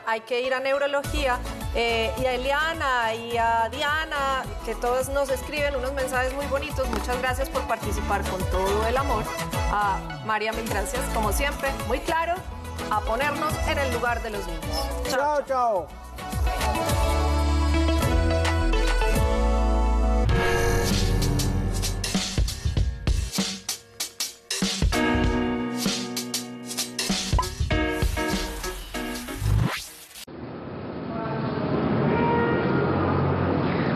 hay que ir a neurología. Y a Eliana y a Diana, que todos nos escriben unos mensajes muy bonitos. Muchas gracias por participar con todo el amor. A María, mil gracias, como siempre, muy claro, a ponernos en el lugar de los niños. Chao, chao.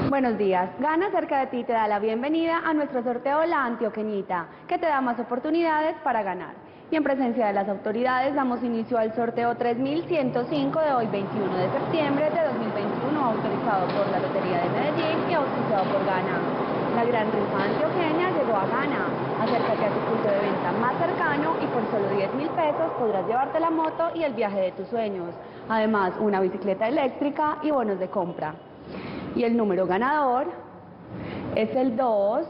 Buenos días. Gana Cerca de Ti te da la bienvenida a nuestro sorteo La Antioqueñita, que te da más oportunidades para ganar. Y en presencia de las autoridades damos inicio al sorteo 3105 de hoy 21 de septiembre de 2021, autorizado por la Lotería de Medellín y auspiciado por Gana. La gran rifa antioqueña llegó a Gana. Acércate a tu punto de venta más cercano y por solo 10.000 pesos podrás llevarte la moto y el viaje de tus sueños. Además, una bicicleta eléctrica y bonos de compra. Y el número ganador es el 2,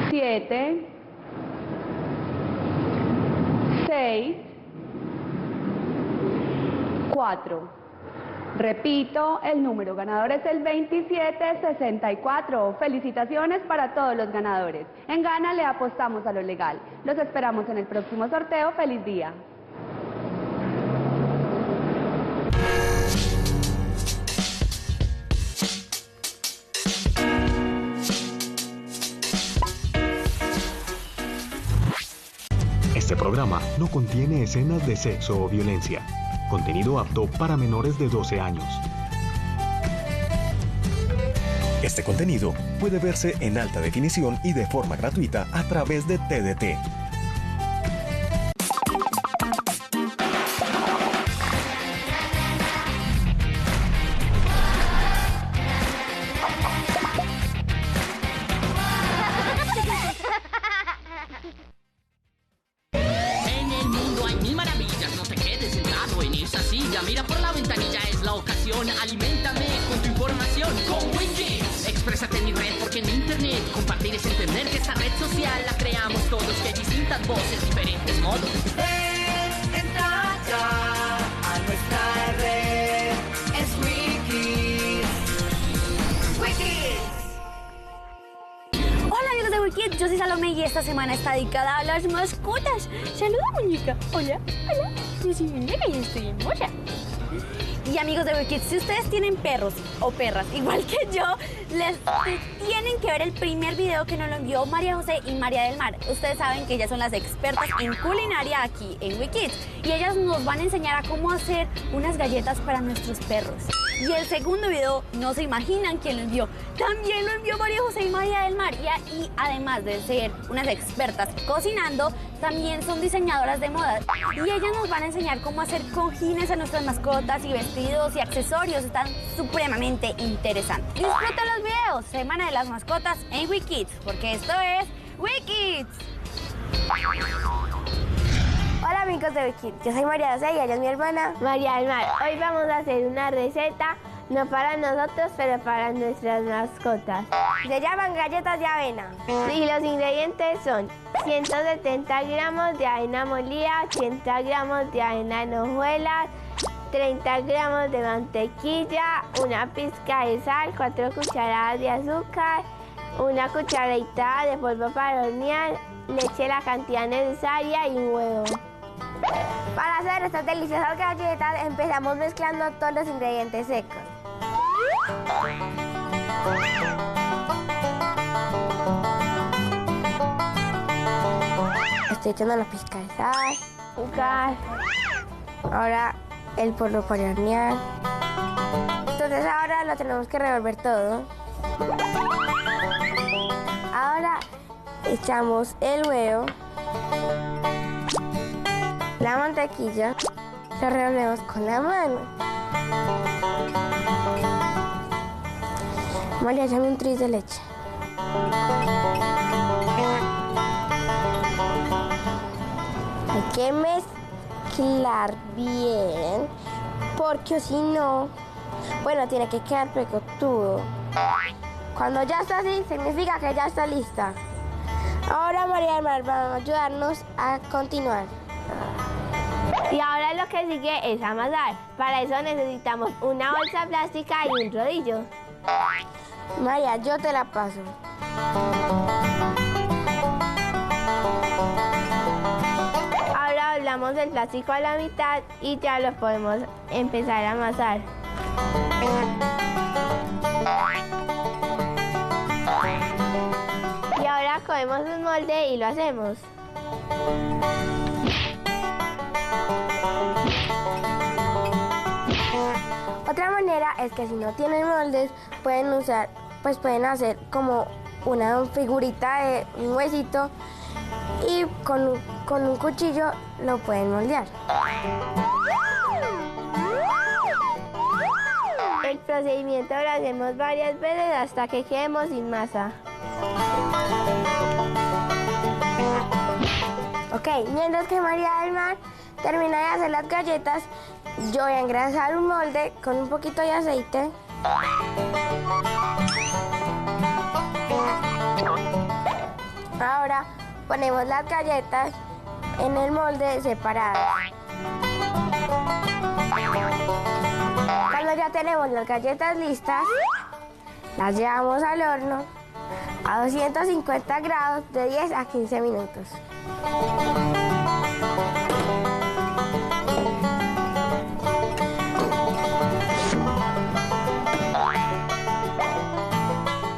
7, 6, 4. Repito, el número ganador es el 2764. Felicitaciones para todos los ganadores. En Gana le apostamos a lo legal. Los esperamos en el próximo sorteo. ¡Feliz día! Este programa no contiene escenas de sexo o violencia. Contenido apto para menores de 12 años. Este contenido puede verse en alta definición y de forma gratuita a través de TDT. Mira por la ventanilla, es la ocasión. Aliméntame con tu información. Con Wikis, exprésate en mi red, porque en internet compartir es entender que esta red social la creamos todos, que hay distintas voces, diferentes modos. Entra ya a nuestra red. Es Wikis. Wikis. Hola amigos de Wikis, yo soy Salomé y esta semana está dedicada a las mascotas. Saluda, muñeca. Hola, hola. Yo soy muñeca y estoy hermosa. Y amigos de Wikis, si ustedes tienen perros o perras, igual que yo, les tienen que ver el primer video que nos lo envió María José y María del Mar. Ustedes saben que ellas son las expertas en culinaria aquí en Wikis y ellas nos van a enseñar a cómo hacer unas galletas para nuestros perros. Y el segundo video, no se imaginan quién lo envió. También lo envió María José y María del Mar. Y además de ser unas expertas cocinando, también son diseñadoras de moda. Y ellas nos van a enseñar cómo hacer cojines a nuestras mascotas y vestidos y accesorios. Están supremamente interesantes. Disfruten los videos. Semana de las mascotas en Wikis, porque esto es Wikis. Hola amigos de Wikis, yo soy María José y ella es mi hermana María del Mar. Hoy vamos a hacer una receta, no para nosotros, pero para nuestras mascotas. Se llaman galletas de avena y los ingredientes son 170 gramos de avena molida, 80 gramos de avena en hojuelas, 30 gramos de mantequilla, una pizca de sal, 4 cucharadas de azúcar, una cucharadita de polvo para hornear, leche la cantidad necesaria y un huevo. Para hacer estas deliciosas galletas empezamos mezclando todos los ingredientes secos. Estoy echando la pizca de sal, azúcar, ahora el polvo para hornear. Entonces ahora lo tenemos que revolver todo. Ahora echamos el huevo, la mantequilla, lo revolvemos con la mano. María, échame un tris de leche. Hay que mezclar bien, porque si no, bueno, tiene que quedar pegotudo. Cuando ya está así, significa que ya está lista. Ahora María del Mar va a ayudarnos a continuar. Y ahora lo que sigue es amasar. Para eso necesitamos una bolsa plástica y un rodillo. María, yo te la paso. Ahora doblamos el plástico a la mitad y ya lo podemos empezar a amasar. Y ahora cogemos un molde y lo hacemos. Otra manera es que si no tienen moldes, pueden hacer como una figurita de un huesito y con un cuchillo lo pueden moldear. El procedimiento lo hacemos varias veces hasta que quedemos sin masa. Ok, mientras que María del Mar termina de hacer las galletas, yo voy a engrasar un molde con un poquito de aceite. Ahora ponemos las galletas en el molde separadas. Cuando ya tenemos las galletas listas, las llevamos al horno a 250 grados de 10 a 15 minutos.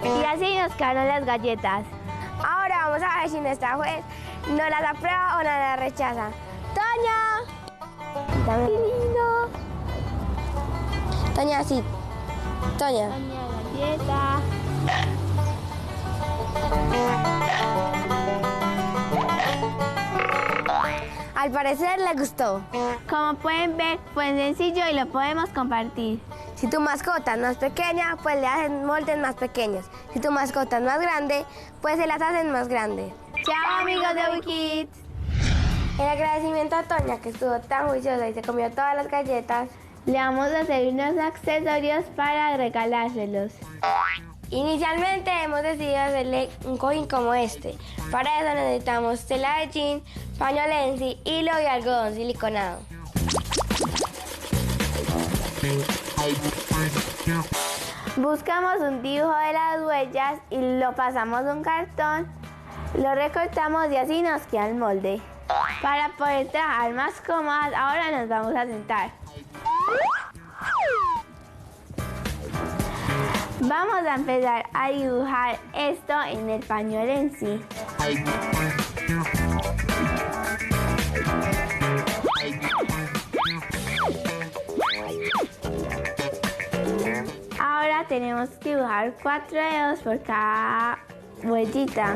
Y así nos quedaron las galletas. Ahora vamos a ver si nuestra juez no las aprueba o no las rechaza. ¡Toña! Dame. ¡Qué lindo! Toña, sí. Toña. Galleta. Al parecer le gustó. Como pueden ver, fue sencillo y lo podemos compartir. Si tu mascota es más pequeña, pues le hacen moldes más pequeños. Si tu mascota es más grande, pues se las hacen más grandes. ¡Chao, amigos de WeKids! En agradecimiento a Toña, que estuvo tan juiciosa y se comió todas las galletas, le vamos a hacer unos accesorios para regalárselos. Inicialmente hemos decidido hacerle un cojín como este. Para eso necesitamos tela de jean, paño lenzi, hilo y algodón siliconado. Buscamos un dibujo de las huellas y lo pasamos a un cartón, lo recortamos y así nos queda el molde. Para poder trabajar más cómodas, ahora nos vamos a sentar. Vamos a empezar a dibujar esto en el pañuelo en sí. Ahora tenemos que dibujar 4 dedos por cada huellita.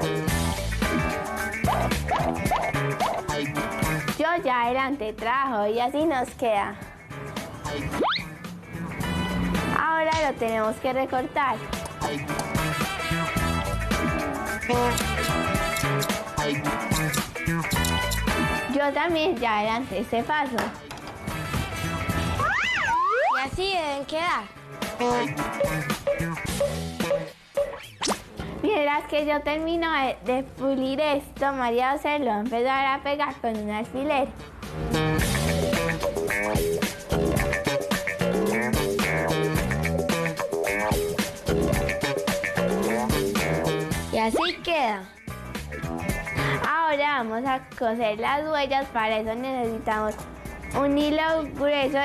Yo ya adelante trabajo y así nos queda. Ahora lo tenemos que recortar. Yo también ya adelante este paso. Y así deben quedar. Mientras que yo termino de pulir esto, María José lo va a empezar a pegar con un alfiler. Y así queda. Ahora vamos a coser las huellas, para eso necesitamos un hilo grueso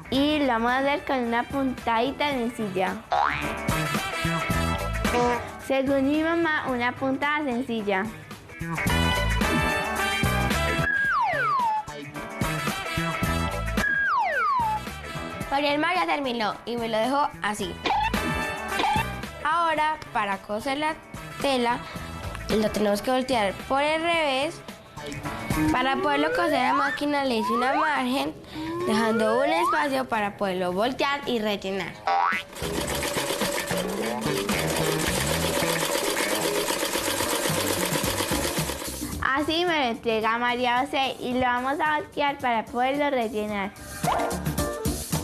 y lo vamos a hacer con una puntadita sencilla. Según mi mamá, una puntada sencilla. María del Mar ya terminó y me lo dejó así. Ahora, para coser la tela, lo tenemos que voltear por el revés. Para poderlo coser a máquina le hice una margen, dejando un espacio para poderlo voltear y rellenar. Así me lo entrega María José y lo vamos a voltear para poderlo rellenar.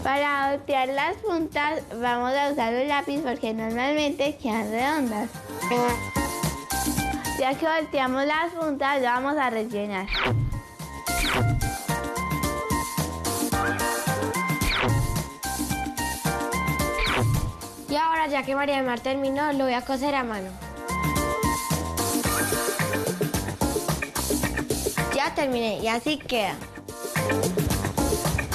Para voltear las puntas vamos a usar un lápiz porque normalmente quedan redondas. Ya que volteamos las puntas, lo vamos a rellenar. ya que María del Mar terminó, lo voy a coser a mano. Ya terminé y así queda.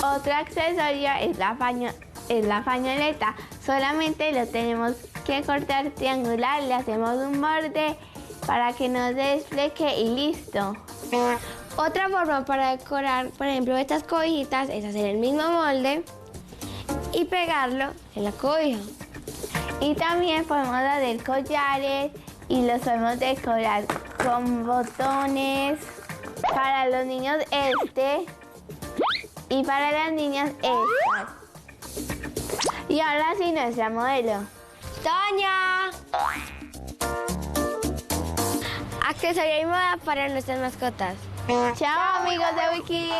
Otro accesorio es la pañoleta. Solamente lo tenemos que cortar triangular, le hacemos un borde para que no se desfleque y listo. Otra forma para decorar, por ejemplo, estas cobijitas es hacer el mismo molde y pegarlo en la cobija. Y también podemos hacer collares y los podemos decorar con botones. Para los niños y para las niñas estas. Y ahora sí nuestra modelo. ¡Toña! Accesorio y moda para nuestras mascotas. Chao amigos de Wiki.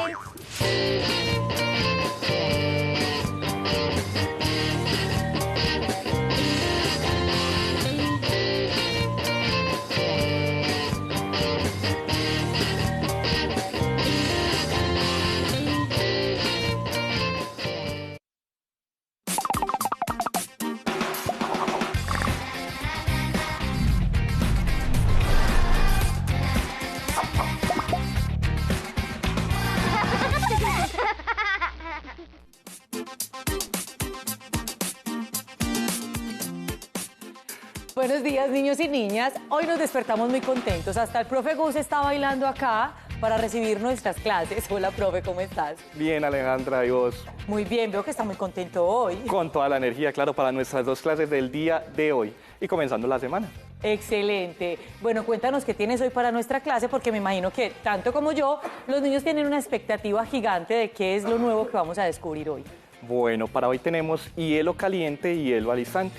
Buenos días, niños y niñas. Hoy nos despertamos muy contentos. Hasta el profe Gus está bailando acá para recibir nuestras clases. Hola, profe, ¿cómo estás? Bien, Alejandra, ¿y vos? Muy bien, veo que está muy contento hoy. Con toda la energía, claro, para nuestras 2 clases del día de hoy y comenzando la semana. Excelente. Bueno, cuéntanos qué tienes hoy para nuestra clase, porque me imagino que, tanto como yo, los niños tienen una expectativa gigante de qué es lo nuevo que vamos a descubrir hoy. Bueno, para hoy tenemos hielo caliente y hielo al instante.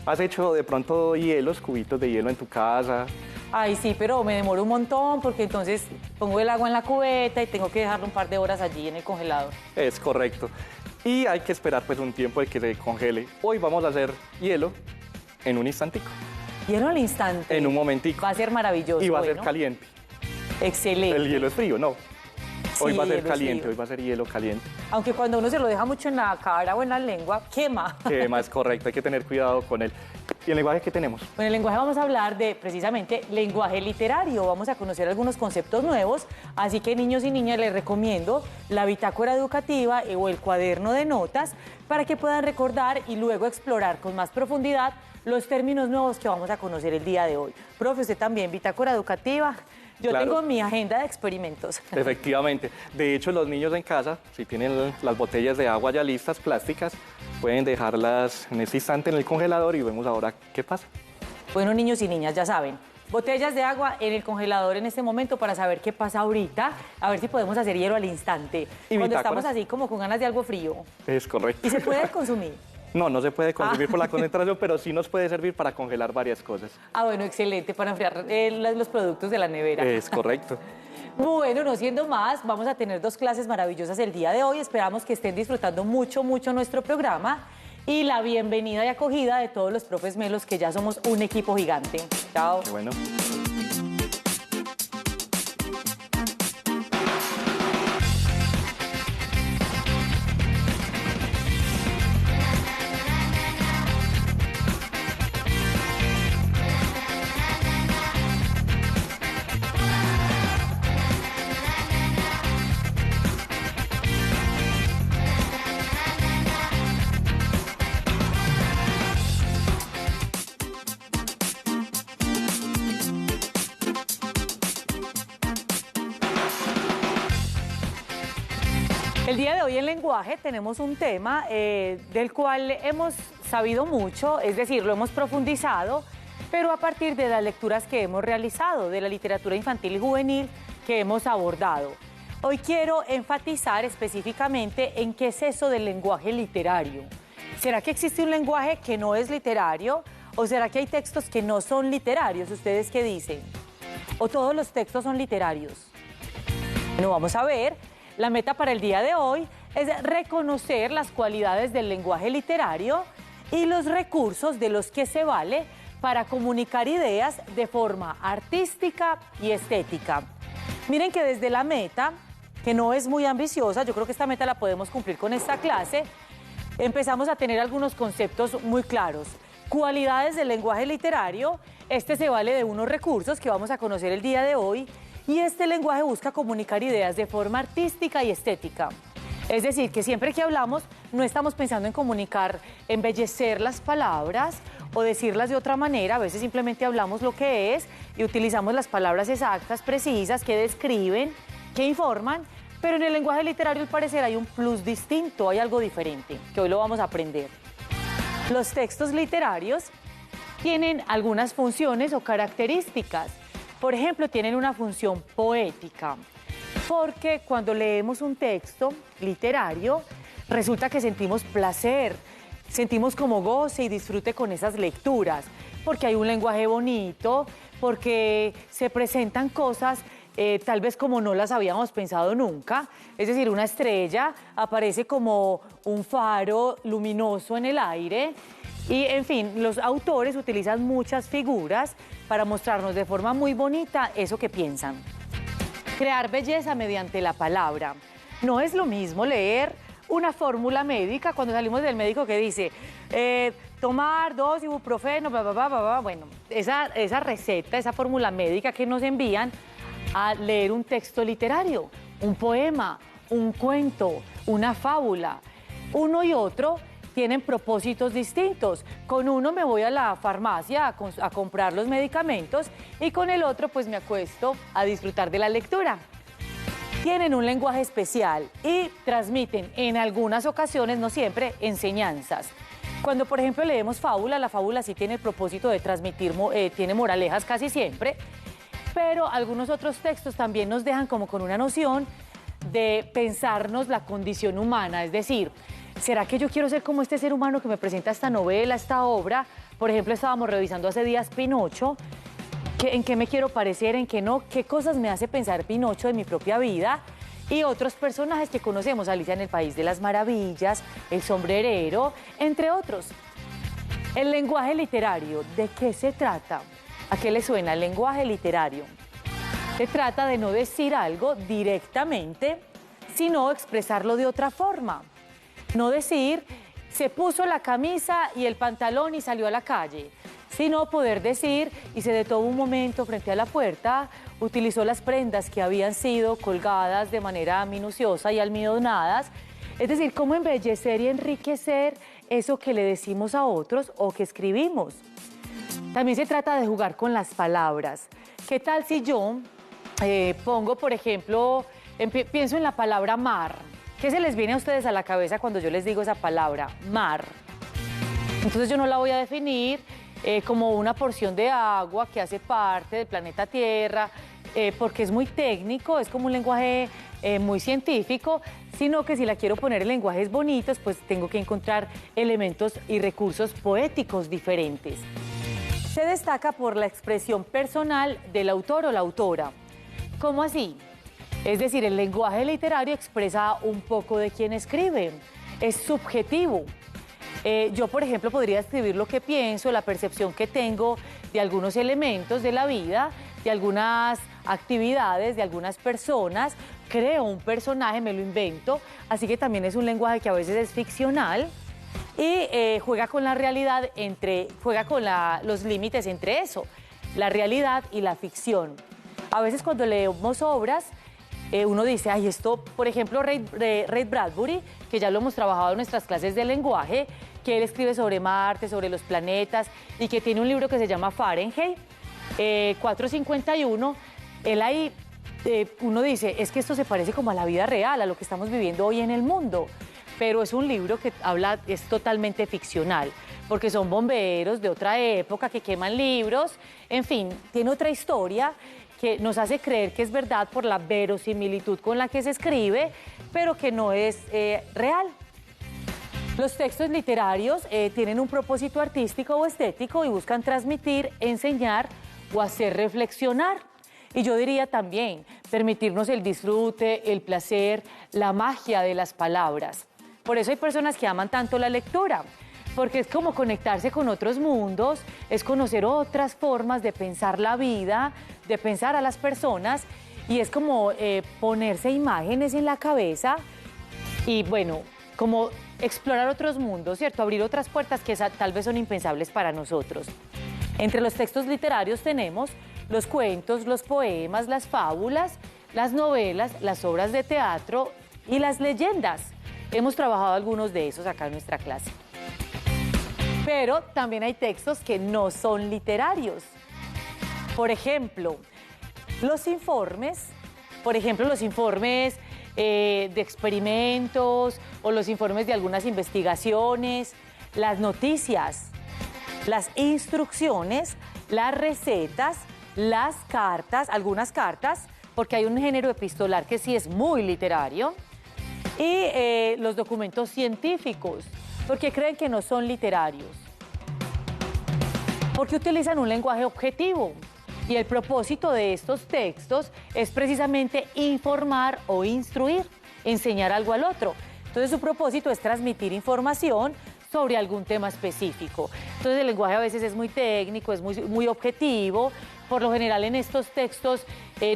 ¿Has hecho de pronto hielos, cubitos de hielo en tu casa? Ay, sí, pero me demoro un montón porque entonces pongo el agua en la cubeta y tengo que dejarlo un par de horas allí en el congelador. Es correcto. Y hay que esperar pues un tiempo de que se congele. Hoy vamos a hacer hielo en un instantico. Hielo al instante. En un momentico. Va a ser maravilloso. Y va a ser bueno. caliente. Excelente. El hielo es frío, ¿no? Hoy Sí, va a ser hielo es caliente, frío. hoy va a ser hielo caliente. Aunque cuando uno se lo deja mucho en la cara o en la lengua, quema. Que más correcto, hay que tener cuidado con él. ¿Y el lenguaje que tenemos? Bueno, en el lenguaje vamos a hablar de, precisamente, lenguaje literario. Vamos a conocer algunos conceptos nuevos. Así que, niños y niñas, les recomiendo la bitácora educativa o el cuaderno de notas para que puedan recordar y luego explorar con más profundidad los términos nuevos que vamos a conocer el día de hoy. Profe, usted también, bitácora educativa. Yo Claro. tengo mi agenda de experimentos. Efectivamente. De hecho, los niños en casa, si tienen las botellas de agua ya listas, plásticas, pueden dejarlas en ese instante en el congelador y vemos ahora qué pasa. Bueno, niños y niñas, ya saben, botellas de agua en el congelador en este momento para saber qué pasa ahorita, a ver si podemos hacer hielo al instante. ¿Y Cuando bitácoras? estamos así como con ganas de algo frío. Es correcto. ¿Y se puede consumir? No, no se puede consumir por la concentración, pero sí nos puede servir para congelar varias cosas. Ah, bueno, excelente, para enfriar los productos de la nevera. Es correcto. Bueno, no siendo más, vamos a tener 2 clases maravillosas el día de hoy. Esperamos que estén disfrutando mucho, mucho nuestro programa y la bienvenida y acogida de todos los profes Melos, que ya somos un equipo gigante. Chao. Qué bueno. El día de hoy en lenguaje tenemos un tema del cual hemos sabido mucho, es decir, lo hemos profundizado, pero a partir de las lecturas que hemos realizado, de la literatura infantil y juvenil que hemos abordado. Hoy quiero enfatizar específicamente en qué es eso del lenguaje literario. ¿Será que existe un lenguaje que no es literario? ¿O será que hay textos que no son literarios? ¿Ustedes qué dicen? ¿O todos los textos son literarios? Bueno, vamos a ver. La meta para el día de hoy es reconocer las cualidades del lenguaje literario y los recursos de los que se vale para comunicar ideas de forma artística y estética. Miren que desde la meta, que no es muy ambiciosa, yo creo que esta meta la podemos cumplir con esta clase, empezamos a tener algunos conceptos muy claros. Cualidades del lenguaje literario. Este se vale de unos recursos que vamos a conocer el día de hoy y este lenguaje busca comunicar ideas de forma artística y estética. Es decir, que siempre que hablamos no estamos pensando en comunicar, embellecer las palabras o decirlas de otra manera. A veces simplemente hablamos lo que es y utilizamos las palabras exactas, precisas, que describen, que informan, pero en el lenguaje literario al parecer hay un plus distinto, hay algo diferente, que hoy lo vamos a aprender. Los textos literarios tienen algunas funciones o características. Por ejemplo, tienen una función poética, porque cuando leemos un texto literario, resulta que sentimos placer, sentimos como goce y disfrute con esas lecturas, porque hay un lenguaje bonito, porque se presentan cosas tal vez como no las habíamos pensado nunca. Es decir, una estrella aparece como un faro luminoso en el aire. Y, en fin, los autores utilizan muchas figuras para mostrarnos de forma muy bonita eso que piensan. Crear belleza mediante la palabra. No es lo mismo leer una fórmula médica cuando salimos del médico que dice tomar 2 ibuprofeno, bla, bla, bla, bla, bla. Bueno, esa receta, esa fórmula médica que nos envían a leer un texto literario, un poema, un cuento, una fábula. Uno y otro tienen propósitos distintos. Con uno me voy a la farmacia a comprar los medicamentos y con el otro pues me acuesto a disfrutar de la lectura. Tienen un lenguaje especial y transmiten en algunas ocasiones, no siempre, enseñanzas. Cuando por ejemplo leemos fábula, la fábula sí tiene el propósito de transmitir, tiene moralejas casi siempre, pero algunos otros textos también nos dejan como con una noción de pensarnos la condición humana, es decir, ¿será que yo quiero ser como este ser humano que me presenta esta novela, esta obra? Por ejemplo, estábamos revisando hace días Pinocho, ¿en qué me quiero parecer, en qué no? ¿Qué cosas me hace pensar Pinocho de mi propia vida? Y otros personajes que conocemos, Alicia en el País de las Maravillas, El Sombrerero, entre otros. El lenguaje literario, ¿de qué se trata? ¿A qué le suena el lenguaje literario? Se trata de no decir algo directamente, sino expresarlo de otra forma. No decir, se puso la camisa y el pantalón y salió a la calle, sino poder decir, y se detuvo un momento frente a la puerta, utilizó las prendas que habían sido colgadas de manera minuciosa y almidonadas, es decir, cómo embellecer y enriquecer eso que le decimos a otros o que escribimos. También se trata de jugar con las palabras. ¿Qué tal si yo pongo, por ejemplo, pienso en la palabra mar? ¿Qué se les viene a ustedes a la cabeza cuando yo les digo esa palabra, mar? Entonces yo no la voy a definir como una porción de agua que hace parte del planeta Tierra, porque es muy técnico, es como un lenguaje muy científico, sino que si la quiero poner en lenguajes bonitos, pues tengo que encontrar elementos y recursos poéticos diferentes. Se destaca por la expresión personal del autor o la autora. ¿Cómo así? Es decir, el lenguaje literario expresa un poco de quien escribe, es subjetivo. Yo, por ejemplo, podría escribir lo que pienso, la percepción que tengo de algunos elementos de la vida, de algunas actividades, de algunas personas, creo un personaje, me lo invento, así que también es un lenguaje que a veces es ficcional y juega con la realidad, juega con los límites entre eso, la realidad y la ficción. A veces cuando leemos obras, uno dice, ay, esto, por ejemplo, Ray Bradbury, que ya lo hemos trabajado en nuestras clases de lenguaje, que él escribe sobre Marte, sobre los planetas, y que tiene un libro que se llama Fahrenheit 451, él ahí, uno dice, es que esto se parece como a la vida real, a lo que estamos viviendo hoy en el mundo, pero es un libro que es totalmente ficcional, porque son bomberos de otra época que queman libros, en fin, tiene otra historia que nos hace creer que es verdad por la verosimilitud con la que se escribe, pero que no es real. Los textos literarios tienen un propósito artístico o estético y buscan transmitir, enseñar o hacer reflexionar. Y yo diría también permitirnos el disfrute, el placer, la magia de las palabras. Por eso hay personas que aman tanto la lectura, porque es como conectarse con otros mundos, es conocer otras formas de pensar la vida, de pensar a las personas, y es como ponerse imágenes en la cabeza y, bueno, como explorar otros mundos, ¿cierto? Abrir otras puertas que tal vez son impensables para nosotros. Entre los textos literarios tenemos los cuentos, los poemas, las fábulas, las novelas, las obras de teatro y las leyendas. Hemos trabajado algunos de esos acá en nuestra clase. Pero también hay textos que no son literarios. Por ejemplo, los informes de experimentos o los informes de algunas investigaciones, las noticias, las instrucciones, las recetas, las cartas, algunas cartas, porque hay un género epistolar que sí es muy literario, y los documentos científicos, porque creen que no son literarios, porque utilizan un lenguaje objetivo. Y el propósito de estos textos es precisamente informar o instruir, enseñar algo al otro. Entonces su propósito es transmitir información sobre algún tema específico. Entonces el lenguaje a veces es muy técnico, es muy objetivo. Por lo general en estos textos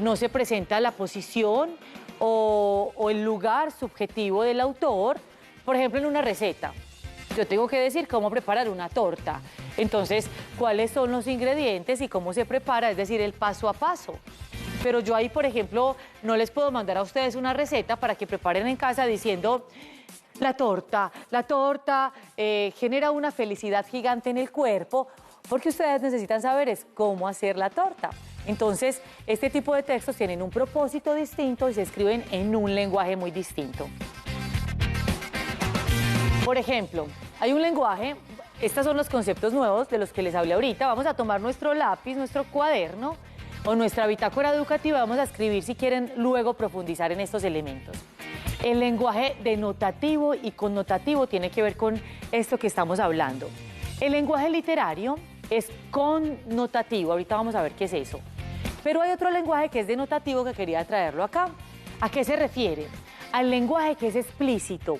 no se presenta la posición o el lugar subjetivo del autor. Por ejemplo, en una receta, yo tengo que decir cómo preparar una torta. Entonces, cuáles son los ingredientes y cómo se prepara, es decir, el paso a paso. Pero yo ahí, por ejemplo, no les puedo mandar a ustedes una receta para que preparen en casa diciendo la torta genera una felicidad gigante en el cuerpo, porque ustedes necesitan saber es cómo hacer la torta. Entonces, este tipo de textos tienen un propósito distinto y se escriben en un lenguaje muy distinto. Por ejemplo, hay un lenguaje, estos son los conceptos nuevos de los que les hablé ahorita. Vamos a tomar nuestro lápiz, nuestro cuaderno o nuestra bitácora educativa, vamos a escribir si quieren luego profundizar en estos elementos. El lenguaje denotativo y connotativo tiene que ver con esto que estamos hablando. El lenguaje literario es connotativo, ahorita vamos a ver qué es eso. Pero hay otro lenguaje que es denotativo que quería traerlo acá. ¿A qué se refiere? Al lenguaje que es explícito.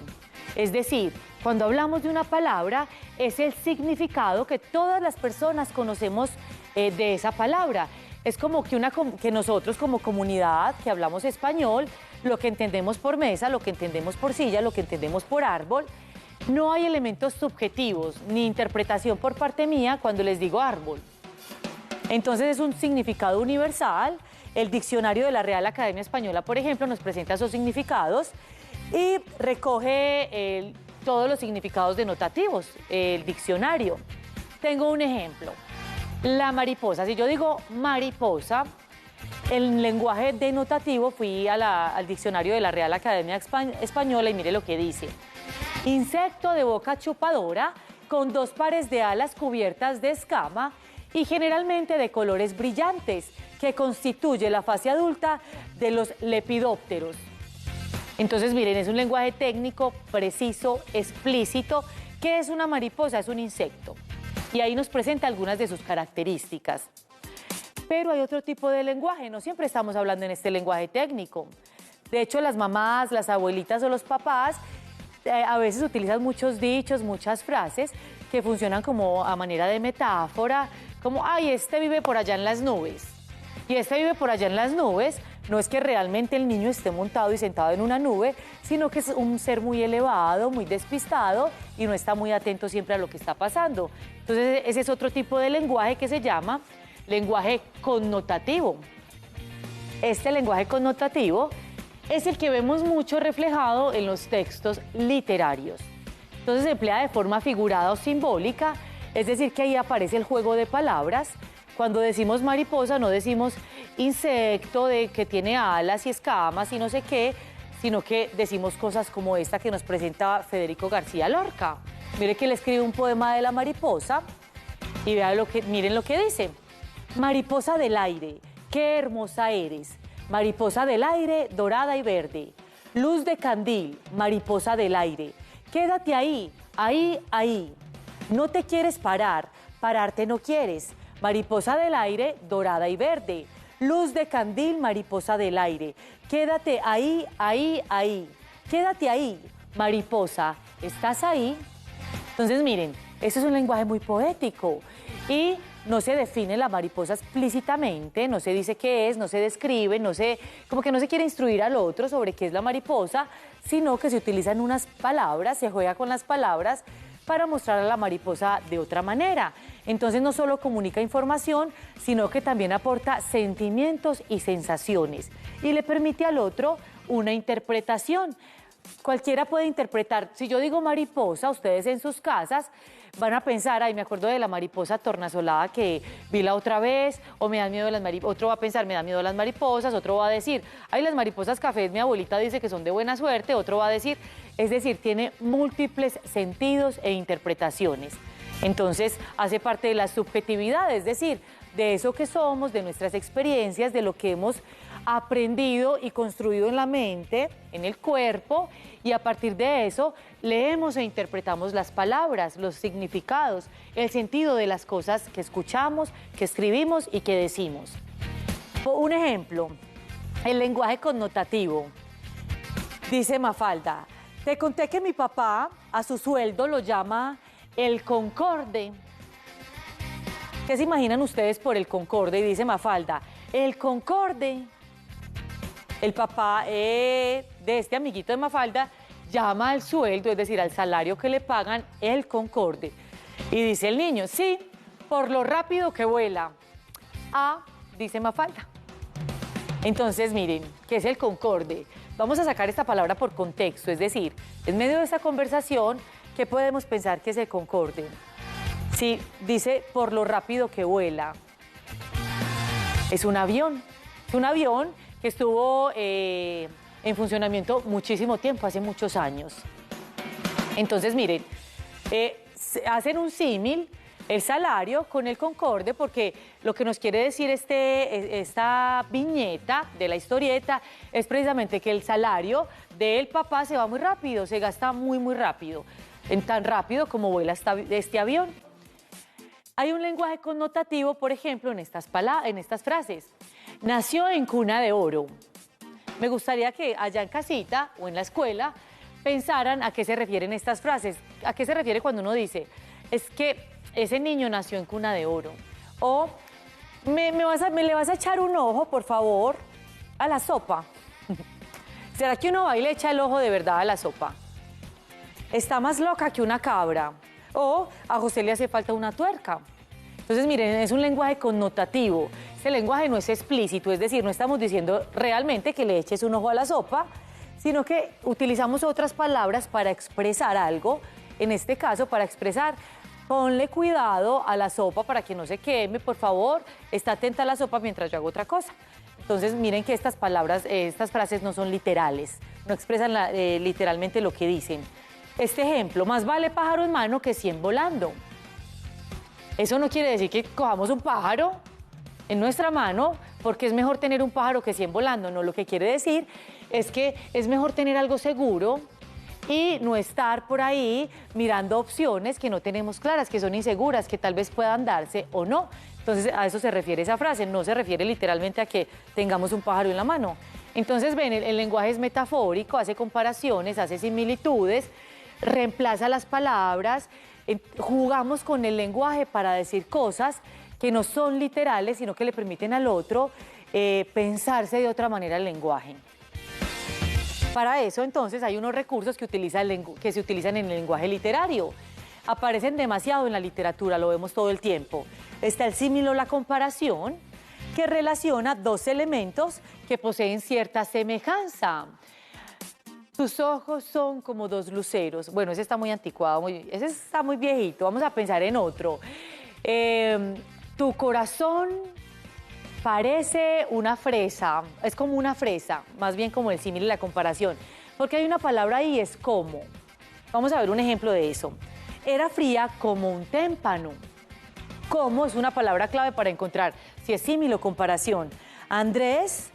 Es decir, cuando hablamos de una palabra, es el significado que todas las personas conocemos de esa palabra. Es como que nosotros como comunidad que hablamos español, lo que entendemos por mesa, lo que entendemos por silla, lo que entendemos por árbol, no hay elementos subjetivos ni interpretación por parte mía cuando les digo árbol. Entonces es un significado universal. El diccionario de la Real Academia Española, por ejemplo, nos presenta esos significados y recoge todos los significados denotativos, el diccionario. Tengo un ejemplo. La mariposa. Si yo digo mariposa, el lenguaje denotativo, fui al diccionario de la Real Academia Española y mire lo que dice. Insecto de boca chupadora, con 2 pares de alas cubiertas de escama y generalmente de colores brillantes, que constituye la fase adulta de los lepidópteros. Entonces, miren, es un lenguaje técnico, preciso, explícito. ¿Qué es una mariposa? Es un insecto. Y ahí nos presenta algunas de sus características. Pero hay otro tipo de lenguaje, no siempre estamos hablando en este lenguaje técnico. De hecho, las mamás, las abuelitas o los papás a veces utilizan muchos dichos, muchas frases que funcionan como a manera de metáfora, como, ay, este vive por allá en las nubes. Y este vive por allá en las nubes, no es que realmente el niño esté montado y sentado en una nube, sino que es un ser muy elevado, muy despistado y no está muy atento siempre a lo que está pasando. Entonces, ese es otro tipo de lenguaje que se llama lenguaje connotativo. Este lenguaje connotativo es el que vemos mucho reflejado en los textos literarios. Entonces se emplea de forma figurada o simbólica, es decir, que ahí aparece el juego de palabras. Cuando decimos mariposa no decimos insecto que tiene alas y escamas y no sé qué, sino que decimos cosas como esta que nos presenta Federico García Lorca. Mire que él escribe un poema de la mariposa y miren lo que dice. Mariposa del aire, qué hermosa eres. Mariposa del aire, dorada y verde. Luz de candil, mariposa del aire. Quédate ahí, ahí, ahí. No te quieres parar, pararte no quieres. Mariposa del aire, dorada y verde. Luz de candil, mariposa del aire. Quédate ahí, ahí, ahí. Quédate ahí, mariposa. ¿Estás ahí? Entonces, miren, eso es un lenguaje muy poético y no se define la mariposa explícitamente, no se dice qué es, no se describe, como que no se quiere instruir al otro sobre qué es la mariposa, sino que se utilizan unas palabras, se juega con las palabras para mostrar a la mariposa de otra manera. Entonces no solo comunica información, sino que también aporta sentimientos y sensaciones y le permite al otro una interpretación. Cualquiera puede interpretar. Si yo digo mariposa, ustedes en sus casas van a pensar, ay, me acuerdo de la mariposa tornasolada que vi la otra vez, o me dan miedo las mariposas. Otro va a pensar, me da miedo las mariposas. Otro va a decir, ay, las mariposas cafés, mi abuelita dice que son de buena suerte. Otro va a decir, es decir, tiene múltiples sentidos e interpretaciones. Entonces, hace parte de la subjetividad, es decir, de eso que somos, de nuestras experiencias, de lo que hemos aprendido y construido en la mente, en el cuerpo, y a partir de eso leemos e interpretamos las palabras, los significados, el sentido de las cosas que escuchamos, que escribimos y que decimos. Un ejemplo, el lenguaje connotativo. Dice Mafalda, te conté que mi papá a su sueldo lo llama el concorde. ¿Qué se imaginan ustedes por el concorde? Y dice Mafalda, el concorde. El papá de este amiguito de Mafalda llama al sueldo, es decir, al salario que le pagan, el concorde. Y dice el niño, sí, por lo rápido que vuela. Dice Mafalda. Entonces, miren, ¿qué es el concorde? Vamos a sacar esta palabra por contexto, es decir, en medio de esta conversación, ¿qué podemos pensar que es el concorde? Sí, dice por lo rápido que vuela. Es un avión que estuvo en funcionamiento muchísimo tiempo, hace muchos años. Entonces, miren, hacen un símil, el salario con el concorde, porque lo que nos quiere decir esta viñeta de la historieta es precisamente que el salario del papá se va muy rápido, se gasta muy, muy rápido, tan rápido como vuela este avión. Hay un lenguaje connotativo, por ejemplo, en estas frases. Nació en cuna de oro. Me gustaría que allá en casita o en la escuela pensaran a qué se refieren estas frases. ¿A qué se refiere cuando uno dice, es que ese niño nació en cuna de oro? O, ¿me le vas a echar un ojo, por favor, a la sopa? ¿Será que uno va y le echa el ojo de verdad a la sopa? Está más loca que una cabra. O a José le hace falta una tuerca. Entonces, miren, es un lenguaje connotativo. Este lenguaje no es explícito, es decir, no estamos diciendo realmente que le eches un ojo a la sopa, sino que utilizamos otras palabras para expresar algo. En este caso, para expresar, ponle cuidado a la sopa para que no se queme, por favor, está atenta a la sopa mientras yo hago otra cosa. Entonces, miren que estas palabras, estas frases no son literales, no expresan literalmente lo que dicen. Este ejemplo, más vale pájaro en mano que 100 volando. Eso no quiere decir que cojamos un pájaro en nuestra mano, porque es mejor tener un pájaro que 100 volando. No, lo que quiere decir es que es mejor tener algo seguro y no estar por ahí mirando opciones que no tenemos claras, que son inseguras, que tal vez puedan darse o no. Entonces, a eso se refiere esa frase, no se refiere literalmente a que tengamos un pájaro en la mano. Entonces, ven, el lenguaje es metafórico, hace comparaciones, hace similitudes, reemplaza las palabras, jugamos con el lenguaje para decir cosas que no son literales, sino que le permiten al otro pensarse de otra manera el lenguaje. Para eso, entonces, hay unos recursos que se utilizan en el lenguaje literario. Aparecen demasiado en la literatura, lo vemos todo el tiempo. Está el símil o la comparación, que relaciona dos elementos que poseen cierta semejanza. Tus ojos son como dos luceros. Bueno, ese está muy anticuado, ese está muy viejito. Vamos a pensar en otro. Tu corazón parece una fresa. Es como una fresa, más bien como el símil y la comparación. Porque hay una palabra ahí, es como. Vamos a ver un ejemplo de eso. Era fría como un témpano. Como es una palabra clave para encontrar si es símil o comparación. Andrés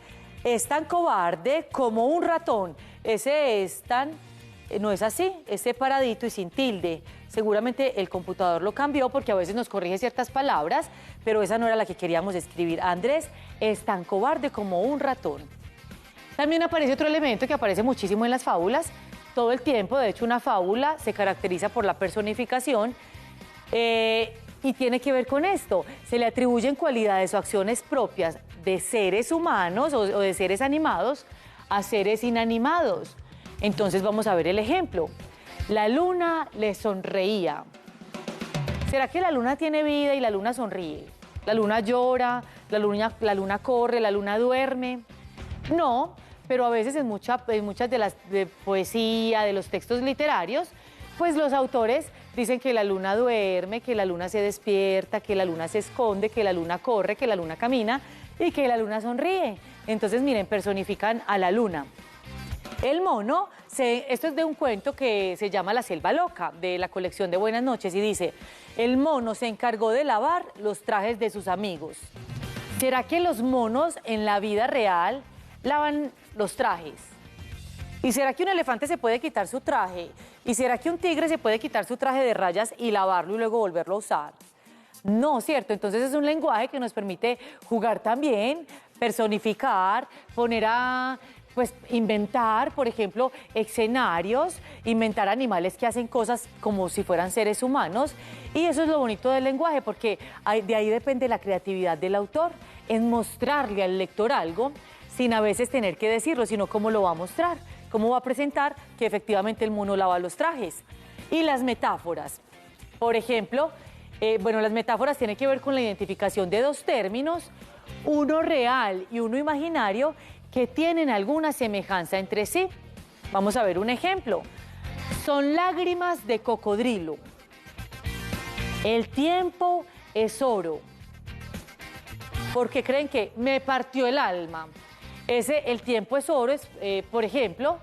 es tan cobarde como un ratón. Ese es tan, no es así, es separadito y sin tilde. Seguramente el computador lo cambió porque a veces nos corrige ciertas palabras, pero esa no era la que queríamos escribir. Andrés es tan cobarde como un ratón. También aparece otro elemento que aparece muchísimo en las fábulas, todo el tiempo. De hecho, una fábula se caracteriza por la personificación y tiene que ver con esto. Se le atribuyen cualidades o acciones propias de seres humanos o de seres animados a seres inanimados. Entonces vamos a ver el ejemplo. La luna le sonreía. ¿Será que la luna tiene vida y la luna sonríe? La luna llora, la luna corre, la luna duerme. No, pero a veces en muchas de las de poesía, de los textos literarios, pues los autores dicen que la luna duerme, que la luna se despierta, que la luna se esconde, que la luna corre, que la luna camina y que la luna sonríe. Entonces, miren, personifican a la luna. El mono, esto es de un cuento que se llama La Selva Loca, de la colección de Buenas noches, y dice: el mono se encargó de lavar los trajes de sus amigos. ¿Será que los monos en la vida real lavan los trajes? ¿Y será que un elefante se puede quitar su traje? ¿Y será que un tigre se puede quitar su traje de rayas y lavarlo y luego volverlo a usar? No, ¿cierto? Entonces es un lenguaje que nos permite jugar también, personificar, pues inventar, por ejemplo, escenarios, inventar animales que hacen cosas como si fueran seres humanos. Y eso es lo bonito del lenguaje, porque de ahí depende la creatividad del autor, en mostrarle al lector algo sin a veces tener que decirlo, sino cómo lo va a mostrar, cómo va a presentar que efectivamente el mono lava los trajes. Y las metáforas, por ejemplo, las metáforas tienen que ver con la identificación de dos términos, uno real y uno imaginario, que tienen alguna semejanza entre sí. Vamos a ver un ejemplo. Son lágrimas de cocodrilo. El tiempo es oro. Porque creen que me partió el alma. El tiempo es oro, por ejemplo,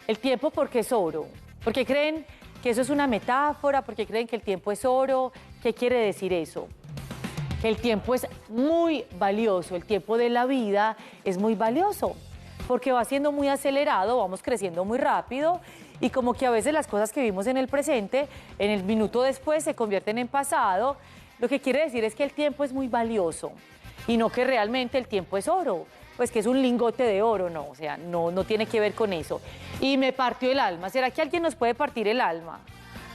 el tiempo porque es oro. Porque creen que eso es una metáfora, porque creen que el tiempo es oro. ¿Qué quiere decir eso? Que el tiempo es muy valioso, el tiempo de la vida es muy valioso, porque va siendo muy acelerado, vamos creciendo muy rápido, y como que a veces las cosas que vimos en el presente, en el minuto después se convierten en pasado. Lo que quiere decir es que el tiempo es muy valioso, y no que realmente el tiempo es oro, pues que es un lingote de oro, no, o sea, no tiene que ver con eso. Y me partió el alma. ¿Será que alguien nos puede partir el alma?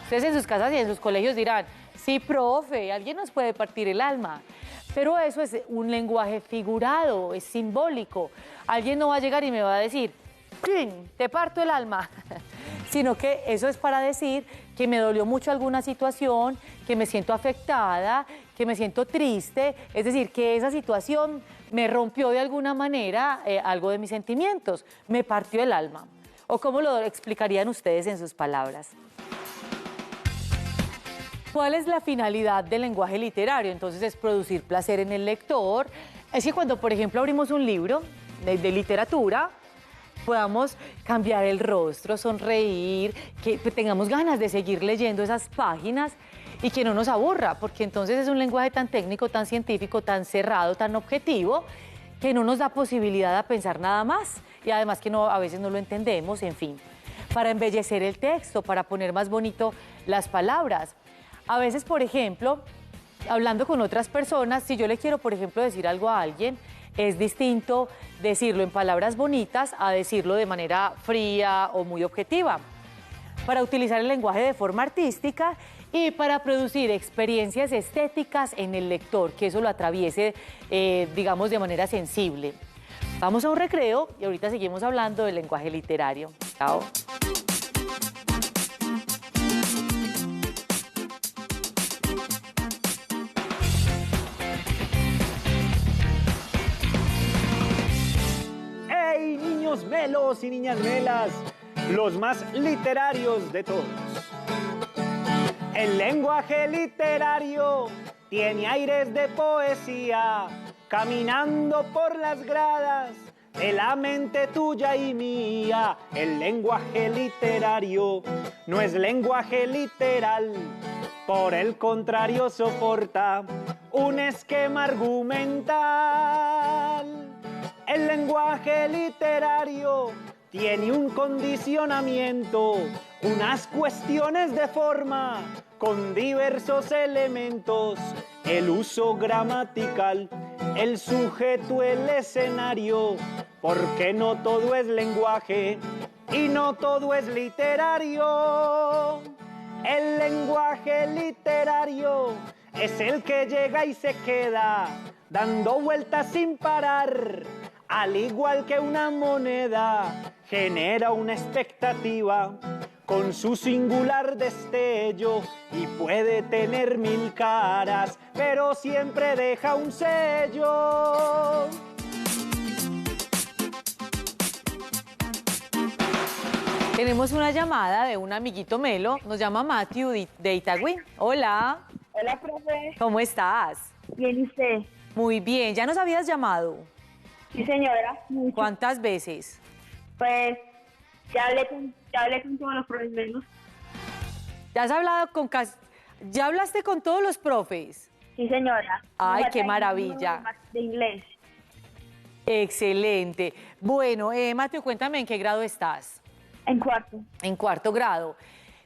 Ustedes en sus casas y en sus colegios dirán: sí, profe, alguien nos puede partir el alma. Pero eso es un lenguaje figurado, es simbólico. Alguien no va a llegar y me va a decir: ¡pin! Te parto el alma. Sino que eso es para decir que me dolió mucho alguna situación, que me siento afectada, que me siento triste. Es decir, que esa situación me rompió de alguna manera algo de mis sentimientos. Me partió el alma. ¿O cómo lo explicarían ustedes en sus palabras? ¿Cuál es la finalidad del lenguaje literario? Entonces es producir placer en el lector. Es que cuando, por ejemplo, abrimos un libro de literatura, podamos cambiar el rostro, sonreír, que tengamos ganas de seguir leyendo esas páginas y que no nos aburra, porque entonces es un lenguaje tan técnico, tan científico, tan cerrado, tan objetivo, que no nos da posibilidad de pensar nada más, y además que a veces no lo entendemos, en fin. Para embellecer el texto, para poner más bonito las palabras. A veces, por ejemplo, hablando con otras personas, si yo le quiero, por ejemplo, decir algo a alguien, es distinto decirlo en palabras bonitas a decirlo de manera fría o muy objetiva. Para utilizar el lenguaje de forma artística y para producir experiencias estéticas en el lector, que eso lo atraviese, digamos, de manera sensible. Vamos a un recreo y ahorita seguimos hablando del lenguaje literario. Chao. ¡Hey, niños melos y niñas melas! Los más literarios de todos. El lenguaje literario tiene aires de poesía, caminando por las gradas de la mente tuya y mía. El lenguaje literario no es lenguaje literal, por el contrario soporta un esquema argumental. El lenguaje literario tiene un condicionamiento, unas cuestiones de forma con diversos elementos, el uso gramatical, el sujeto, el escenario, porque no todo es lenguaje y no todo es literario. El lenguaje literario es el que llega y se queda, dando vueltas sin parar, al igual que una moneda, genera una expectativa con su singular destello y puede tener 1000 caras, pero siempre deja un sello. Tenemos una llamada de un amiguito Melo, nos llama Matthew de Itagüí. Hola. Hola, profe. ¿Cómo estás? Bien, ¿y usted? Muy bien, ¿ya nos habías llamado? Sí, señora. Mucho. ¿Cuántas veces? Pues ya hablé con todos los profes menos. ¿Ya has hablado con ¿Ya hablaste con todos los profes? Sí, señora. Ay, Me qué falta maravilla. uno de inglés. Excelente. Bueno, Mateo, cuéntame, ¿en qué grado estás? En cuarto. En cuarto grado.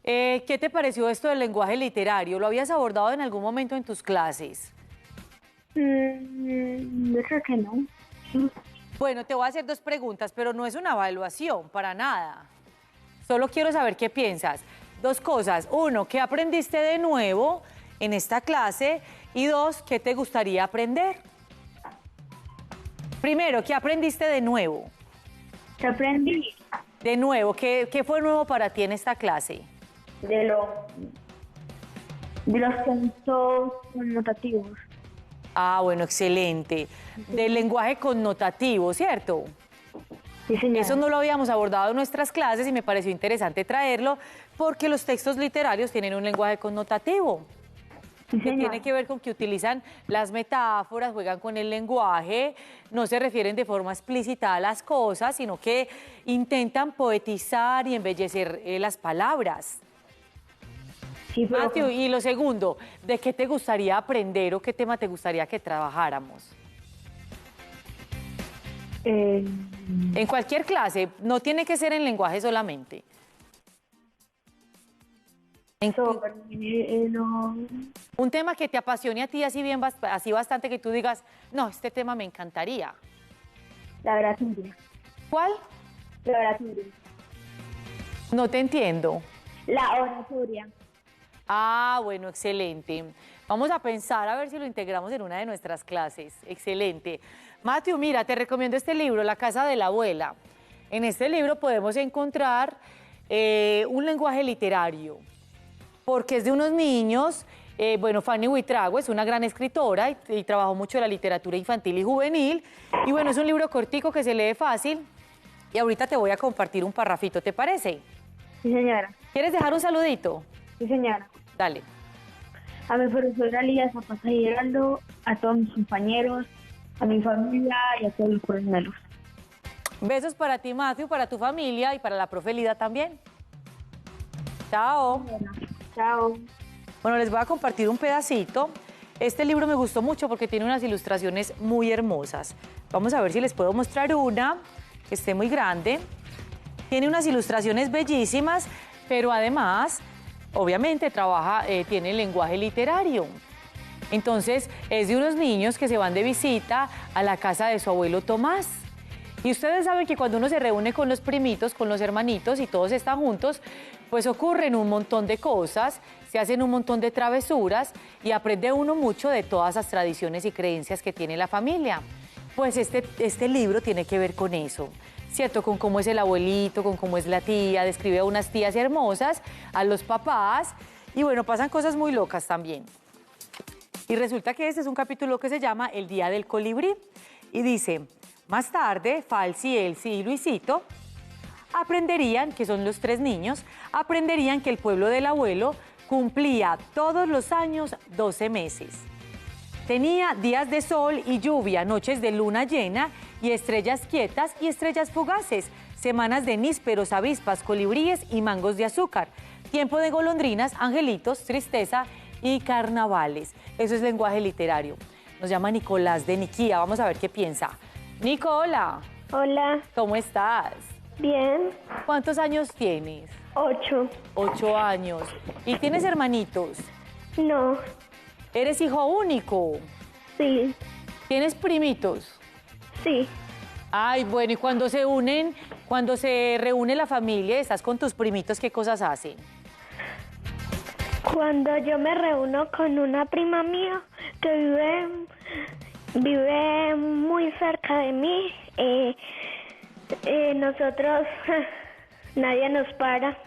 ¿Qué te pareció esto del lenguaje literario? ¿Lo habías abordado en algún momento en tus clases? Yo creo que no. Bueno, te voy a hacer 2 preguntas, pero no es una evaluación, para nada. Solo quiero saber qué piensas. 2 cosas. 1, ¿qué aprendiste de nuevo en esta clase? Y 2, ¿qué te gustaría aprender? Primero, ¿qué aprendiste de nuevo? ¿Qué aprendí? De nuevo, ¿qué fue nuevo para ti en esta clase? De los acentos connotativos. Ah, bueno, excelente. Del lenguaje connotativo, ¿cierto? Sí, señora. Eso no lo habíamos abordado en nuestras clases y me pareció interesante traerlo porque los textos literarios tienen un lenguaje connotativo. Sí, Que señora. tiene que ver con que utilizan las metáforas, juegan con el lenguaje, no se refieren de forma explícita a las cosas, sino que intentan poetizar y embellecer las palabras. Sí, pero... Matthew, y lo segundo, ¿de qué te gustaría aprender o qué tema te gustaría que trabajáramos? En cualquier clase, no tiene que ser en lenguaje solamente. Un tema que te apasione a ti así bastante que tú digas, no, este tema me encantaría. La oratoria. ¿Cuál? La oratoria. No te entiendo. La oratoria. Ah, bueno, excelente. Vamos a pensar a ver si lo integramos en una de nuestras clases. Excelente. Matthew, mira, te recomiendo este libro, La casa de la abuela. En este libro podemos encontrar un lenguaje literario, porque es de unos niños. Bueno, Fanny Buitrago es una gran escritora y trabajó mucho la literatura infantil y juvenil. Y bueno, es un libro cortico que se lee fácil. Y ahorita te voy a compartir un parrafito, ¿te parece? Sí, señora. ¿Quieres dejar un saludito? Sí, señora. Dale. A mi profesora Lía Zapata Giraldo, a todos mis compañeros, a mi familia y a todos los profesores. Besos para ti, Matthew, para tu familia y para la profe Lida también. Chao. Bueno, chao. Bueno, les voy a compartir un pedacito. Este libro me gustó mucho porque tiene unas ilustraciones muy hermosas. Vamos a ver si les puedo mostrar una que esté muy grande. Tiene unas ilustraciones bellísimas, pero además, obviamente, tiene lenguaje literario. Entonces, es de unos niños que se van de visita a la casa de su abuelo Tomás. Y ustedes saben que cuando uno se reúne con los primitos, con los hermanitos y todos están juntos, pues ocurren un montón de cosas, se hacen un montón de travesuras y aprende uno mucho de todas las tradiciones y creencias que tiene la familia. Pues este libro tiene que ver con eso, ¿cierto? Con cómo es el abuelito, con cómo es la tía, describe a unas tías hermosas, a los papás y bueno, pasan cosas muy locas también. Y resulta que este es un capítulo que se llama El Día del Colibrí y dice: más tarde, Falsi, Elsie y Luisito aprenderían, que son los 3 niños, aprenderían que el pueblo del abuelo cumplía todos los años 12 meses. Tenía días de sol y lluvia, noches de luna llena y estrellas quietas y estrellas fugaces, semanas de nísperos, avispas, colibríes y mangos de azúcar, tiempo de golondrinas, angelitos, tristeza y carnavales. Eso es lenguaje literario. Nos llama Nicolás de Niquía, vamos a ver qué piensa. Nicola. Hola. ¿Cómo estás? Bien. ¿Cuántos años tienes? 8. 8 años. ¿Y tienes hermanitos? No. ¿Eres hijo único? Sí. ¿Tienes primitos? Sí. Ay, bueno, y cuando se reúne la familia, estás con tus primitos, ¿qué cosas hacen? Cuando yo me reúno con una prima mía que vive muy cerca de mí, Nosotros, nadie nos para.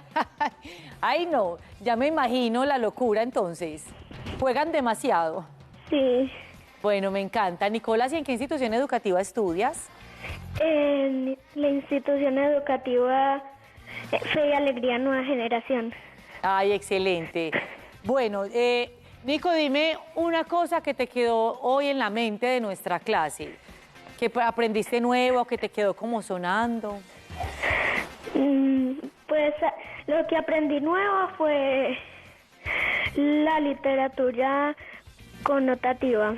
Ay, no, ya me imagino la locura entonces. Juegan demasiado. Sí. Bueno, me encanta. Nicolás, ¿y en qué institución educativa estudias? En la institución educativa Fe y Alegría Nueva Generación. Ay, excelente. Bueno, Nico, dime una cosa que te quedó hoy en la mente de nuestra clase. ¿Qué aprendiste nuevo, que te quedó como sonando? Pues lo que aprendí nuevo fue la literatura connotativa.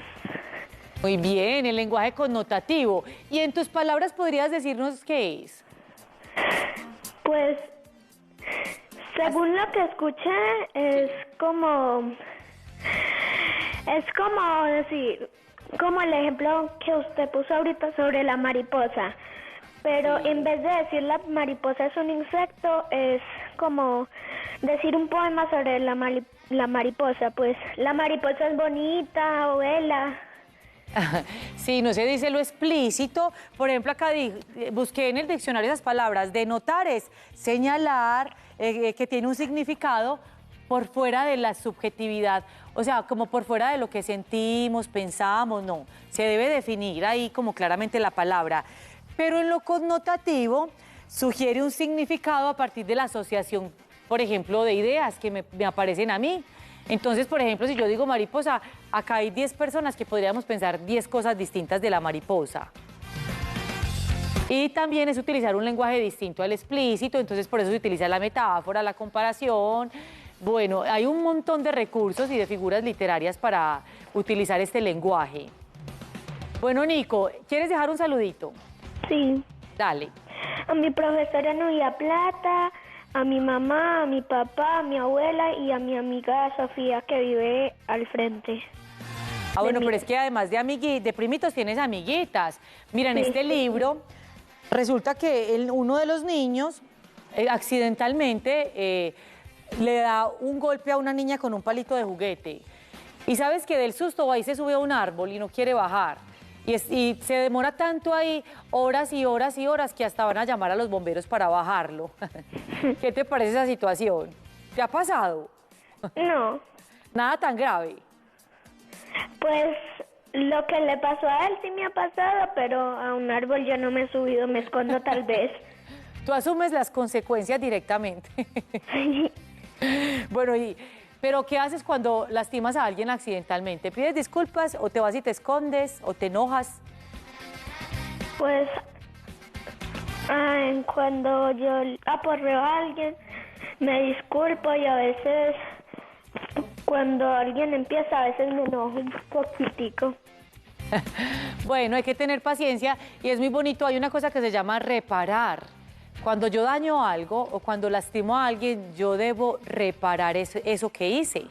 Muy bien, el lenguaje connotativo. ¿Y en tus palabras podrías decirnos qué es? Pues, según lo que escuché, es como decir, como el ejemplo que usted puso ahorita sobre la mariposa. Pero en vez de decir la mariposa es un insecto, es como decir un poema sobre la mariposa. Pues la mariposa es bonita o bella. Sí, no se dice lo explícito. Por ejemplo, acá busqué en el diccionario esas palabras. Denotar es señalar que tiene un significado por fuera de la subjetividad. O sea, como por fuera de lo que sentimos, pensamos, no. Se debe definir ahí como claramente la palabra. Pero en lo connotativo sugiere un significado a partir de la asociación, por ejemplo, de ideas que me aparecen a mí. Entonces, por ejemplo, si yo digo mariposa, acá hay 10 personas que podríamos pensar 10 cosas distintas de la mariposa. Y también es utilizar un lenguaje distinto al explícito, entonces por eso se utiliza la metáfora, la comparación. Bueno, hay un montón de recursos y de figuras literarias para utilizar este lenguaje. Bueno, Nico, ¿quieres dejar un saludito? Sí. Dale. A mi profesora Novia Plata, a mi mamá, a mi papá, a mi abuela y a mi amiga Sofía que vive al frente. Ah, bueno, pero es que además de primitos tienes amiguitas. Mira, en este libro resulta que uno de los niños accidentalmente le da un golpe a una niña con un palito de juguete. Y sabes que del susto va y se sube a un árbol y no quiere bajar. Y se demora tanto ahí, horas y horas y horas, que hasta van a llamar a los bomberos para bajarlo. ¿Qué te parece esa situación? ¿Te ha pasado? No. Nada tan grave. Pues lo que le pasó a él sí me ha pasado, pero a un árbol yo no me he subido, me escondo tal vez. Tú asumes las consecuencias directamente. Bueno, pero ¿qué haces cuando lastimas a alguien accidentalmente? ¿Pides disculpas o te vas y te escondes o te enojas? Pues cuando yo aporreo a alguien, me disculpo y a veces cuando alguien empieza, a veces me enojo un poquitico. Bueno, hay que tener paciencia y es muy bonito. Hay una cosa que se llama reparar. Cuando yo daño algo o cuando lastimo a alguien, yo debo reparar eso que hice.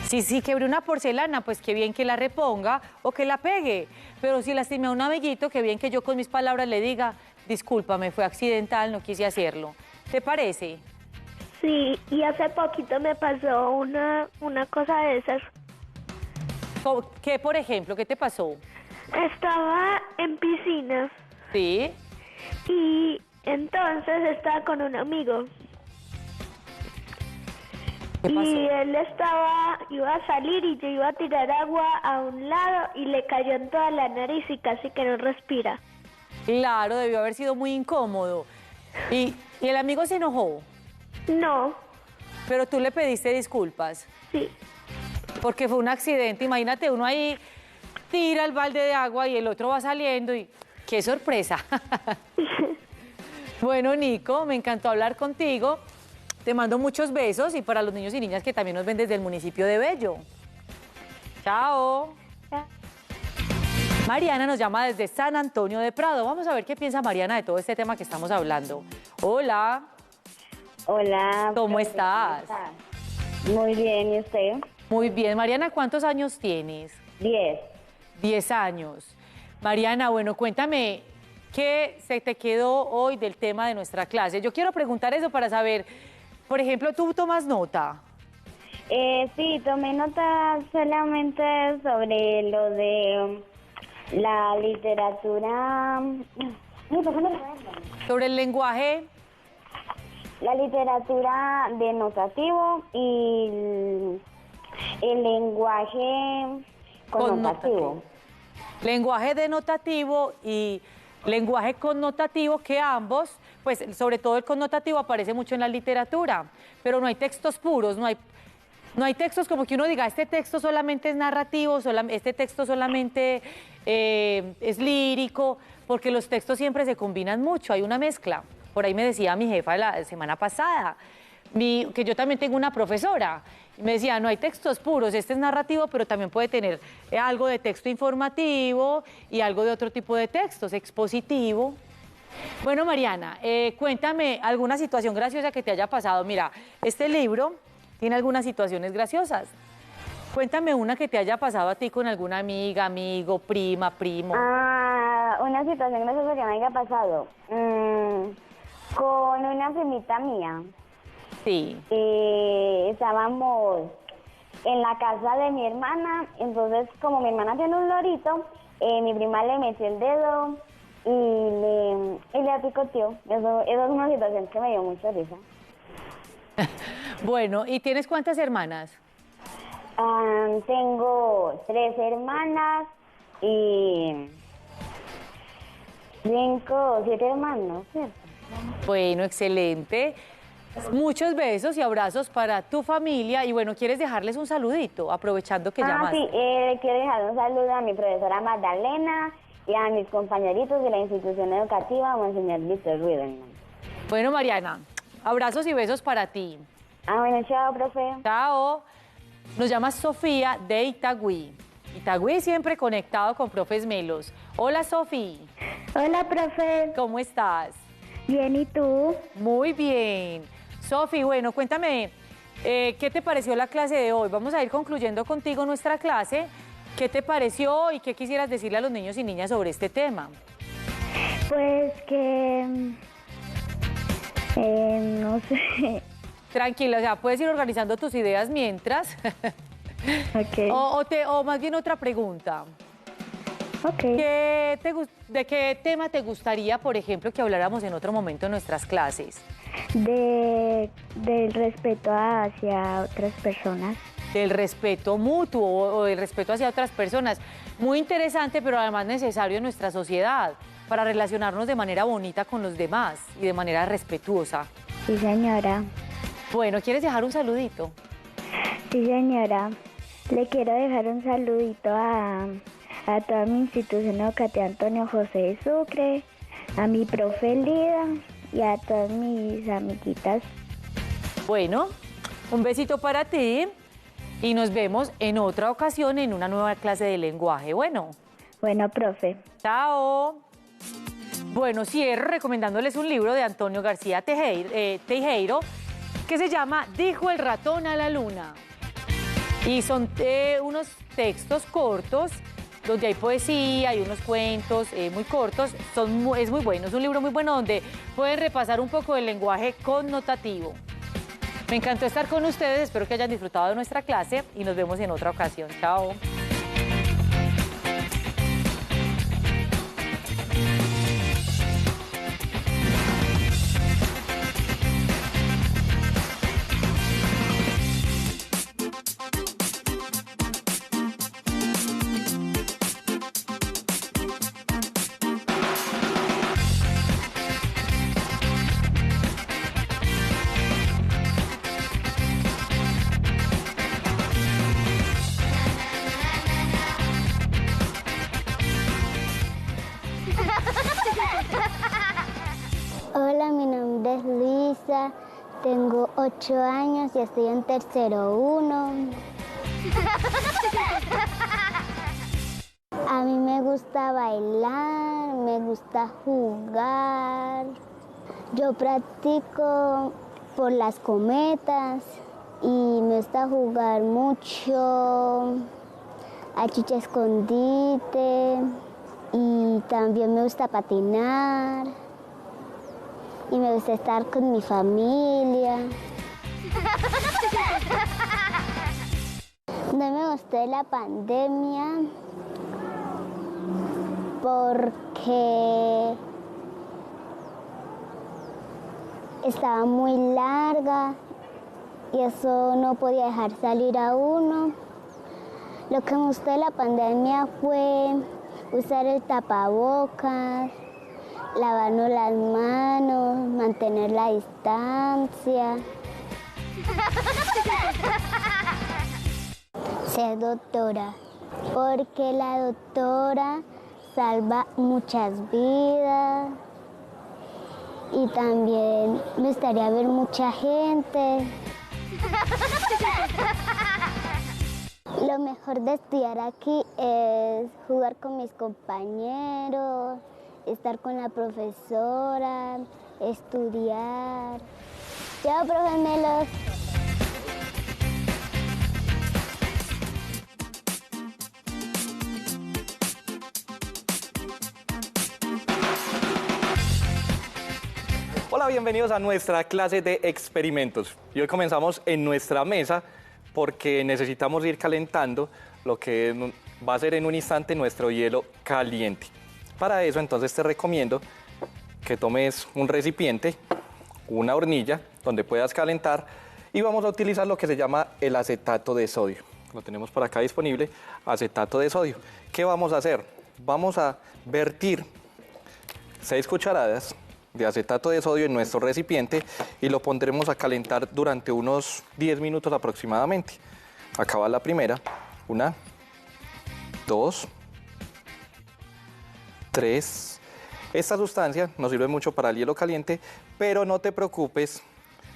Si quebré una porcelana, pues qué bien que la reponga o que la pegue. Pero si lastimé a un amiguito, qué bien que yo con mis palabras le diga, discúlpame, fue accidental, no quise hacerlo. ¿Te parece? Sí, y hace poquito me pasó una cosa de esas. ¿Qué, por ejemplo? ¿Qué te pasó? Estaba en piscina. Sí. Y entonces estaba con un amigo. ¿Qué pasó? Y él iba a salir y yo iba a tirar agua a un lado y le cayó en toda la nariz y casi que no respira. Claro, debió haber sido muy incómodo. ¿Y el amigo se enojó? No. Pero tú le pediste disculpas. Sí. Porque fue un accidente. Imagínate, uno ahí tira el balde de agua y el otro va saliendo y ¡qué sorpresa! Bueno, Nico, me encantó hablar contigo. Te mando muchos besos y para los niños y niñas que también nos ven desde el municipio de Bello. Chao. Mariana nos llama desde San Antonio de Prado. Vamos a ver qué piensa Mariana de todo este tema que estamos hablando. Hola. Hola. ¿Cómo estás? Muy bien, ¿y usted? Muy bien. Mariana, ¿cuántos años tienes? 10. 10 años. Mariana, bueno, cuéntame, ¿qué se te quedó hoy del tema de nuestra clase? Yo quiero preguntar eso para saber, por ejemplo, ¿tú tomas nota? Sí, tomé nota solamente sobre lo de la literatura Sobre el lenguaje. La literatura denotativo y el lenguaje connotativo. Lenguaje denotativo y lenguaje connotativo, que ambos, pues sobre todo el connotativo aparece mucho en la literatura, pero no hay textos puros, no hay textos como que uno diga, este texto solamente es narrativo, este texto solamente es lírico, porque los textos siempre se combinan mucho, hay una mezcla. Por ahí me decía mi jefa la semana pasada, que yo también tengo una profesora, y me decía, no hay textos puros, este es narrativo, pero también puede tener algo de texto informativo y algo de otro tipo de textos, expositivo. Bueno, Mariana, cuéntame alguna situación graciosa que te haya pasado. Mira, este libro tiene algunas situaciones graciosas. Cuéntame una que te haya pasado a ti con alguna amiga, amigo, prima, primo. Una situación graciosa que me haya pasado. Con una primita mía. Sí. Estábamos en la casa de mi hermana, entonces como mi hermana tiene un lorito, mi prima le metió el dedo y le picoteó. Eso es una situación que me dio mucha risa. Bueno, ¿y tienes cuántas hermanas? Tengo 3 hermanas y 7 hermanos, ¿cierto? Bueno, excelente. Muchos besos y abrazos para tu familia. Y bueno, ¿quieres dejarles un saludito, aprovechando que llamaste? Sí, quiero dejar un saludo a mi profesora Magdalena y a mis compañeritos de la institución educativa, Monseñor Víctor Ruiderman. Bueno, Mariana, abrazos y besos para ti. Bueno, chao, profe. Chao. Nos llama Sofía de Itagüí. Itagüí siempre conectado con profes Melos. Hola, Sofía. Hola, profe. ¿Cómo estás? Bien, ¿y tú? Muy bien. Sofi, bueno, cuéntame, ¿qué te pareció la clase de hoy? Vamos a ir concluyendo contigo nuestra clase. ¿Qué te pareció y qué quisieras decirle a los niños y niñas sobre este tema? Pues que... no sé. Tranquila, o sea, puedes ir organizando tus ideas mientras. Ok. O más bien otra pregunta. Ok. ¿De qué tema te gustaría, por ejemplo, que habláramos en otro momento en nuestras clases? Del respeto hacia otras personas. Del respeto mutuo o del respeto hacia otras personas. Muy interesante, pero además necesario en nuestra sociedad para relacionarnos de manera bonita con los demás y de manera respetuosa. Sí, señora. Bueno, ¿quieres dejar un saludito? Sí, señora. Le quiero dejar un saludito a toda mi institución educativa Antonio José de Sucre, a mi profe Lida y a todas mis amiguitas. Bueno, un besito para ti y nos vemos en otra ocasión en una nueva clase de lenguaje. Bueno. Bueno, profe. Chao. Bueno, cierro recomendándoles un libro de Antonio García Teijeiro que se llama Dijo el ratón a la luna. Y son unos textos cortos donde hay poesía, hay unos cuentos muy cortos. Es muy bueno, es un libro muy bueno donde pueden repasar un poco del lenguaje connotativo. Me encantó estar con ustedes, espero que hayan disfrutado de nuestra clase y nos vemos en otra ocasión. Chao. Hola, mi nombre es Luisa, tengo 8 años y estoy en tercero 1. A mí me gusta bailar, me gusta jugar. Yo practico por las cometas y me gusta jugar mucho a chicha escondite y también me gusta patinar. Y me gusta estar con mi familia. No me gustó la pandemia porque estaba muy larga y eso no podía dejar salir a uno. Lo que me gustó de la pandemia fue usar el tapabocas, lavarnos las manos, mantener la distancia. Ser doctora, porque la doctora salva muchas vidas y también me gustaría ver mucha gente. Lo mejor de estudiar aquí es jugar con mis compañeros, estar con la profesora, estudiar. Chao, profe Melos. Hola, bienvenidos a nuestra clase de experimentos. Y hoy comenzamos en nuestra mesa porque necesitamos ir calentando lo que va a ser en un instante nuestro hielo caliente. Para eso, entonces, te recomiendo que tomes un recipiente, una hornilla, donde puedas calentar, y vamos a utilizar lo que se llama el acetato de sodio. Lo tenemos por acá disponible, acetato de sodio. ¿Qué vamos a hacer? Vamos a vertir 6 cucharadas de acetato de sodio en nuestro recipiente y lo pondremos a calentar durante unos 10 minutos aproximadamente. Acá va la primera. 1, 2, 3. Esta sustancia nos sirve mucho para el hielo caliente, pero no te preocupes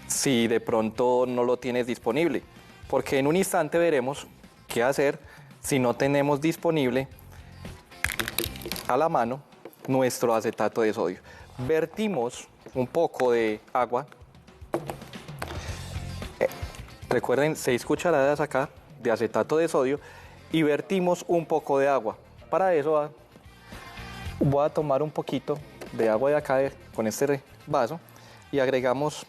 si de pronto no lo tienes disponible, porque en un instante veremos qué hacer si no tenemos disponible a la mano nuestro acetato de sodio. Vertimos un poco de agua. Recuerden, 6 cucharadas acá de acetato de sodio y vertimos un poco de agua. Para eso voy a tomar un poquito de agua de acá con este vaso y agregamos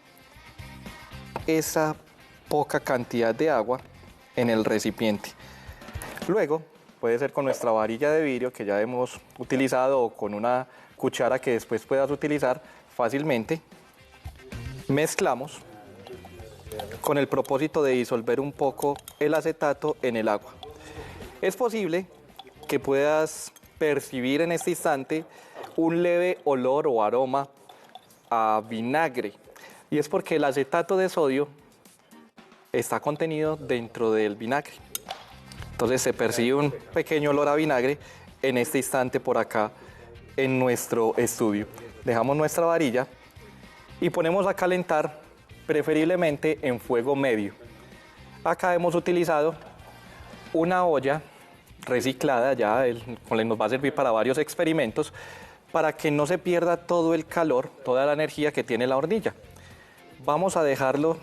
esa poca cantidad de agua en el recipiente. Luego, puede ser con nuestra varilla de vidrio que ya hemos utilizado o con una cuchara que después puedas utilizar fácilmente. Mezclamos con el propósito de disolver un poco el acetato en el agua. Es posible que puedas percibir en este instante un leve olor o aroma a vinagre, y es porque el acetato de sodio está contenido dentro del vinagre. Entonces se percibe un pequeño olor a vinagre en este instante por acá en nuestro estudio. Dejamos nuestra varilla y ponemos a calentar, preferiblemente en fuego medio. Acá hemos utilizado una olla reciclada, nos va a servir para varios experimentos, para que no se pierda todo el calor, toda la energía que tiene la hornilla. Vamos a dejarlo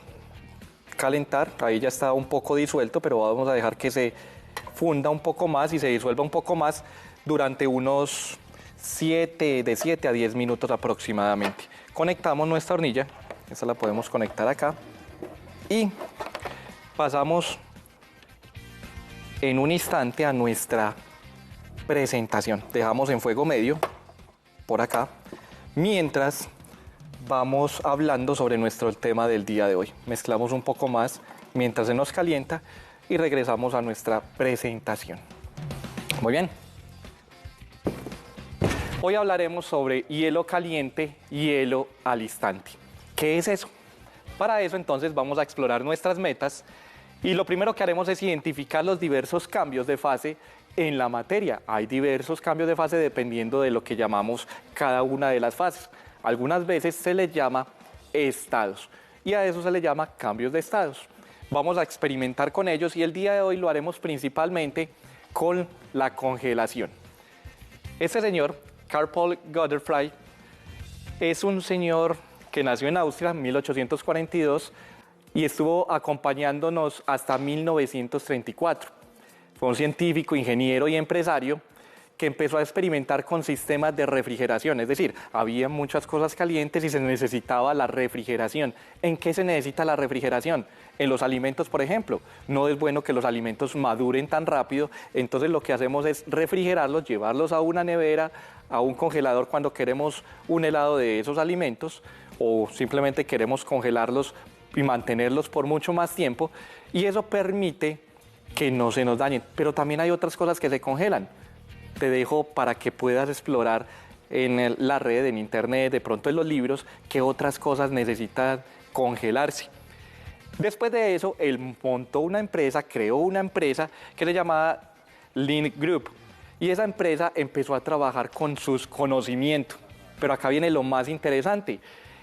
calentar, ahí ya está un poco disuelto, pero vamos a dejar que se funda un poco más y se disuelva un poco más durante unos de 7 a 10 minutos aproximadamente. Conectamos nuestra hornilla, esta la podemos conectar acá y pasamos en un instante a nuestra presentación. Dejamos en fuego medio por acá mientras vamos hablando sobre nuestro tema del día de hoy. Mezclamos un poco más mientras se nos calienta y regresamos a nuestra presentación. Muy bien. Hoy hablaremos sobre hielo caliente, hielo al instante. ¿Qué es eso? Para eso entonces vamos a explorar nuestras metas y lo primero que haremos es identificar los diversos cambios de fase en la materia. Hay diversos cambios de fase dependiendo de lo que llamamos cada una de las fases. Algunas veces se les llama estados y a eso se le llama cambios de estados. Vamos a experimentar con ellos y el día de hoy lo haremos principalmente con la congelación. Este señor, Carl Paul Godefroy, es un señor que nació en Austria en 1842 y estuvo acompañándonos hasta 1934. Fue un científico, ingeniero y empresario que empezó a experimentar con sistemas de refrigeración, es decir, había muchas cosas calientes y se necesitaba la refrigeración. ¿En qué se necesita la refrigeración? En los alimentos, por ejemplo. No es bueno que los alimentos maduren tan rápido, entonces lo que hacemos es refrigerarlos, llevarlos a una nevera, a un congelador cuando queremos un helado de esos alimentos, o simplemente queremos congelarlos y mantenerlos por mucho más tiempo, y eso permite que no se nos dañen. Pero también hay otras cosas que se congelan. Te dejo para que puedas explorar en la red, en internet, de pronto en los libros, qué otras cosas necesitan congelarse. Después de eso, él montó una empresa, creó una empresa que se llamaba Lean Group, y esa empresa empezó a trabajar con sus conocimientos. Pero acá viene lo más interesante.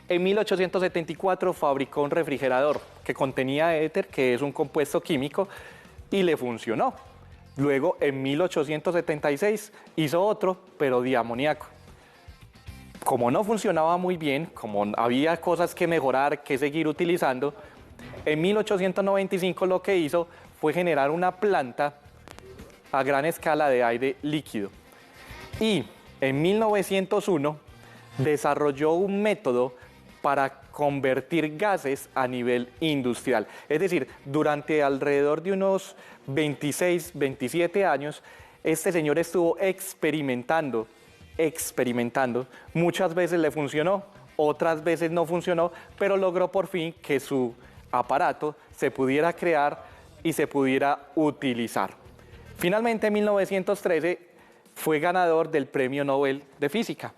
En 1874 fabricó un refrigerador que contenía éter, que es un compuesto químico, y le funcionó. Luego, en 1876, hizo otro, pero de amoníaco. Como no funcionaba muy bien, como había cosas que mejorar, que seguir utilizando, en 1895 lo que hizo fue generar una planta a gran escala de aire líquido. Y en 1901 desarrolló un método para convertir gases a nivel industrial. Es decir, durante alrededor de unos 26, 27 años, este señor estuvo experimentando. Muchas veces le funcionó, otras veces no funcionó, pero logró por fin que su aparato se pudiera crear y se pudiera utilizar. Finalmente, en 1913, fue ganador del Premio Nobel de Física.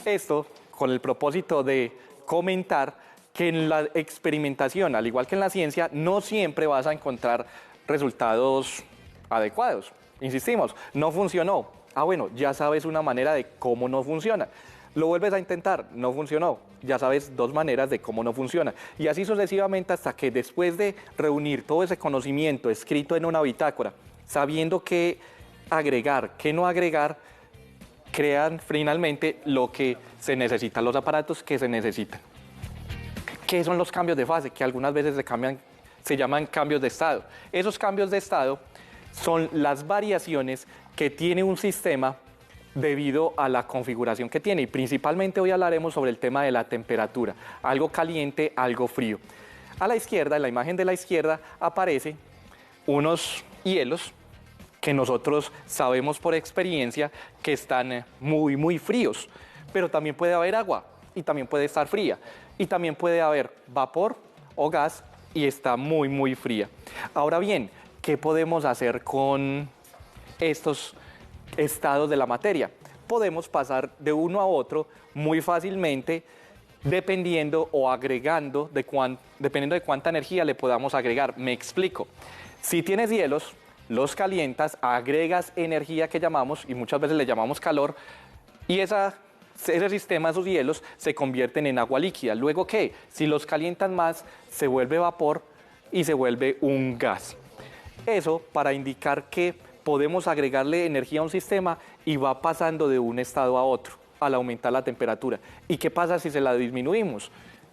Esto con el propósito de comentar que en la experimentación, al igual que en la ciencia, no siempre vas a encontrar resultados adecuados. Insistimos, no funcionó. Bueno, ya sabes una manera de cómo no funciona. Lo vuelves a intentar, no funcionó. Ya sabes dos maneras de cómo no funciona. Y así sucesivamente hasta que después de reunir todo ese conocimiento escrito en una bitácora, sabiendo qué agregar, qué no agregar, crean finalmente lo que se necesita, los aparatos que se necesitan. ¿Qué son los cambios de fase? Que algunas veces se llaman cambios de estado. Esos cambios de estado son las variaciones que tiene un sistema debido a la configuración que tiene. Y principalmente hoy hablaremos sobre el tema de la temperatura, algo caliente, algo frío. A la izquierda, en la imagen de la izquierda, aparecen unos hielos que nosotros sabemos por experiencia que están muy, muy fríos. Pero también puede haber agua y también puede estar fría. Y también puede haber vapor o gas y está muy, muy fría. Ahora bien, ¿qué podemos hacer con estos estados de la materia? Podemos pasar de uno a otro muy fácilmente dependiendo o agregando, dependiendo de cuánta energía le podamos agregar. Me explico. Si tienes hielos, los calientas, agregas energía que llamamos, y muchas veces le llamamos calor, y ese sistema, esos hielos, se convierten en agua líquida. Luego, ¿qué? Si los calientan más, se vuelve vapor y se vuelve un gas. Eso para indicar que podemos agregarle energía a un sistema y va pasando de un estado a otro al aumentar la temperatura. ¿Y qué pasa si se la disminuimos?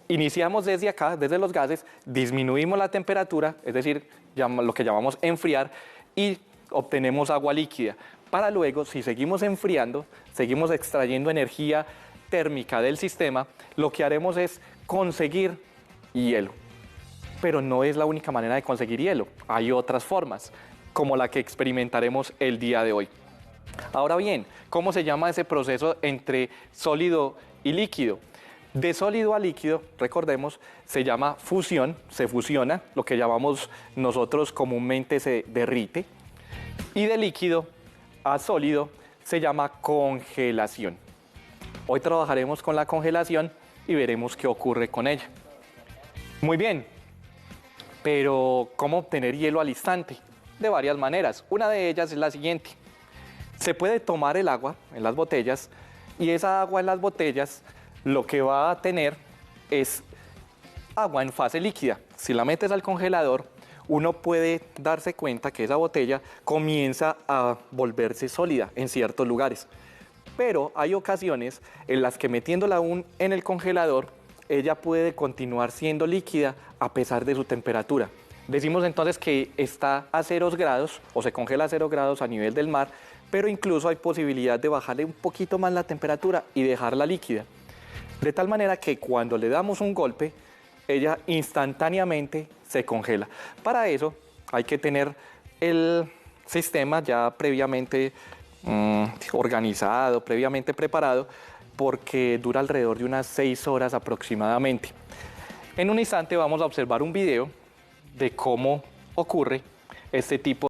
Iniciamos desde acá, desde los gases, disminuimos la temperatura, es decir, lo que llamamos enfriar, y obtenemos agua líquida. Para luego, si seguimos enfriando, seguimos extrayendo energía térmica del sistema, lo que haremos es conseguir hielo. Pero no es la única manera de conseguir hielo. Hay otras formas, como la que experimentaremos el día de hoy. Ahora bien, ¿cómo se llama ese proceso entre sólido y líquido? De sólido a líquido, recordemos, se llama fusión, se fusiona, lo que llamamos nosotros comúnmente se derrite. Y de líquido a sólido se llama congelación. Hoy trabajaremos con la congelación y veremos qué ocurre con ella. Muy bien, pero ¿cómo obtener hielo al instante? De varias maneras. Una de ellas es la siguiente. Se puede tomar el agua en las botellas y esa agua en las botellas lo que va a tener es agua en fase líquida. Si la metes al congelador, uno puede darse cuenta que esa botella comienza a volverse sólida en ciertos lugares. Pero hay ocasiones en las que metiéndola aún en el congelador, ella puede continuar siendo líquida a pesar de su temperatura. Decimos entonces que está a 0 grados o se congela a 0 grados a nivel del mar, pero incluso hay posibilidad de bajarle un poquito más la temperatura y dejarla líquida. De tal manera que cuando le damos un golpe, ella instantáneamente se congela. Para eso hay que tener el sistema ya previamente organizado, previamente preparado, porque dura alrededor de unas 6 horas aproximadamente. En un instante vamos a observar un video de cómo ocurre este tipo